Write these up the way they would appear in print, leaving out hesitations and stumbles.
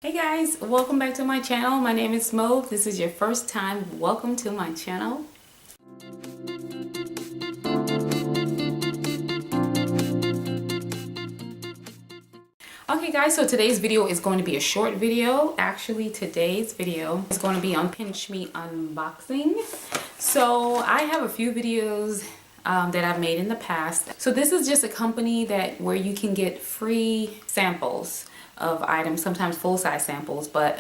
Hey guys, welcome back to my channel. My name is Mo. If this is your first time, welcome to my channel. Okay guys, so today's video is going to be a short video. Actually, today's video is going to be on PinchMe unboxing. So I have a few videos that I've made in the past. So this is just a company where you can get free samples of items, sometimes full-size samples, but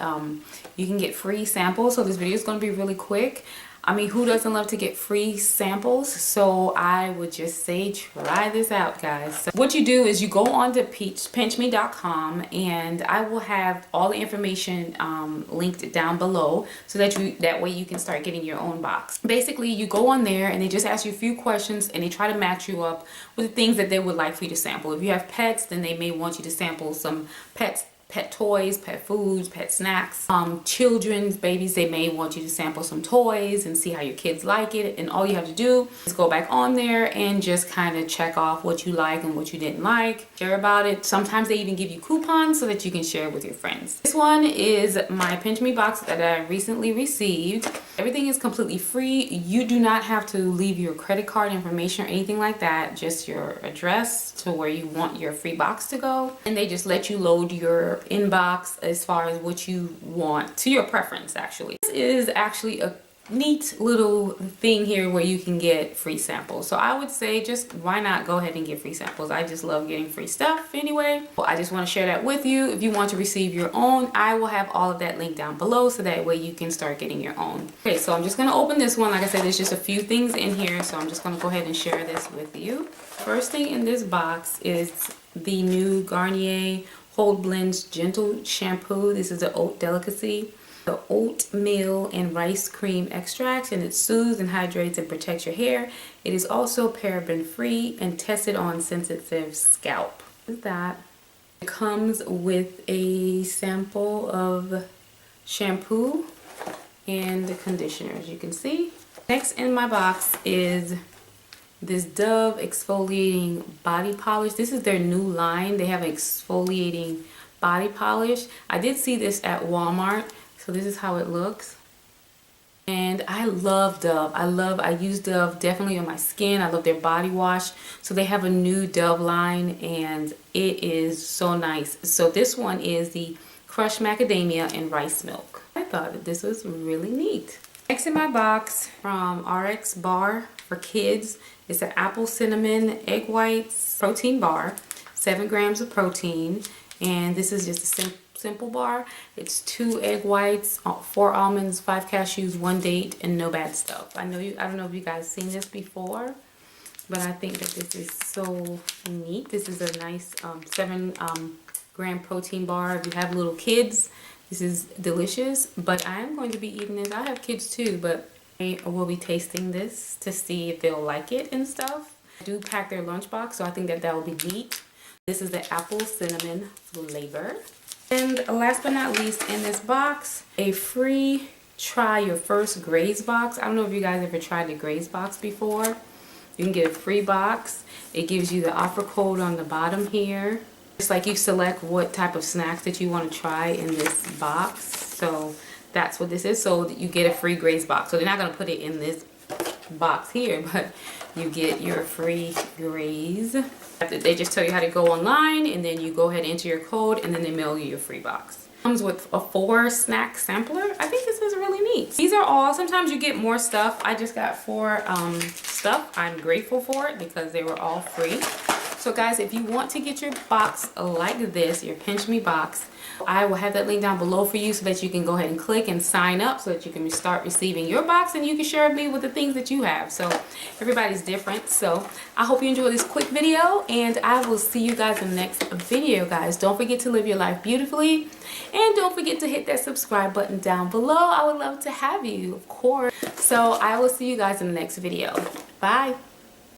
you can get free samples. So this video is going to be really quick. I mean, who doesn't love to get free samples? So I would just say try this out, guys. So what you do is you go on to PinchMe.com, and I will have all the information linked down below so that way you can start getting your own box. Basically, you go on there and they just ask you a few questions and they try to match you up with the things that they would like for you to sample. If you have pets, then they may want you to sample some pet toys, pet foods, pet snacks. Children's babies, they may want you to sample some toys and see how your kids like it. And all you have to do is go back on there and just kind of check off what you like and what you didn't like. Share about it. Sometimes they even give you coupons so that you can share with your friends. This one is my PinchMe box that I recently received. Everything is completely free. You do not have to leave your credit card information or anything like that. Just your address to where you want your free box to go. And they just let you load your inbox as far as what you want to your preference. Actually, this is actually a neat little thing here where you can get free samples. So I would say just why not go ahead and get free samples. I just love getting free stuff anyway. Well, I just want to share that with you. If you want to receive your own, I will have all of that linked down below so that way you can start getting your own. Okay, so I'm just going to open this one. Like I said, there's just a few things in here, so I'm just going to go ahead and share this with you. First thing in this box is the new Garnier Hold Blends Gentle Shampoo. This is an oat delicacy. The oatmeal and rice cream extract, and it soothes and hydrates and protects your hair. It is also paraben free and tested on sensitive scalp. That it comes with a sample of shampoo and the conditioner, as you can see. Next in my box is this Dove exfoliating body polish. This is their new line. They have an exfoliating body polish. I did see this at Walmart. So this is how it looks. And I love Dove. I use Dove definitely on my skin. I love their body wash. So they have a new Dove line and it is so nice. So this one is the crushed macadamia and rice milk. I thought that this was really neat. Next in my box from RX Bar for kids is an apple cinnamon egg whites protein bar, 7 grams of protein, and this is just a simple bar. It's 2 egg whites, 4 almonds, 5 cashews, 1 date, and no bad stuff. I don't know if you guys seen this before, but I think that this is so neat. This is a nice 7 gram protein bar. If you have little kids, this is delicious. But I am going to be eating this. I have kids too, but I will be tasting this to see if they'll like it and stuff. I do pack their lunchbox, so I think that will be neat. This is the apple cinnamon flavor. And last but not least in this box, a free try your first Graze box. I don't know if you guys ever tried the Graze box before. You can get a free box. It gives you the offer code on the bottom here. It's like you select what type of snacks that you want to try in this box. So that's what this is. So you get a free Graze box. So they're not going to put it in this box here, but you get your free Graze. They just tell you how to go online, and then you go ahead and enter your code, and then they mail you your free box. Comes with a 4 snack sampler. I think this is really neat. These are all, sometimes you get more stuff. I just got 4 stuff. I'm grateful for it because they were all free. So guys, if you want to get your box like this, your PinchMe box, I will have that link down below for you so that you can go ahead and click and sign up so that you can start receiving your box, and you can share me with the things that you have. So everybody's different. So I hope you enjoyed this quick video, and I will see you guys in the next video, guys. Don't forget to live your life beautifully, and don't forget to hit that subscribe button down below. I would love to have you, of course. So I will see you guys in the next video. Bye.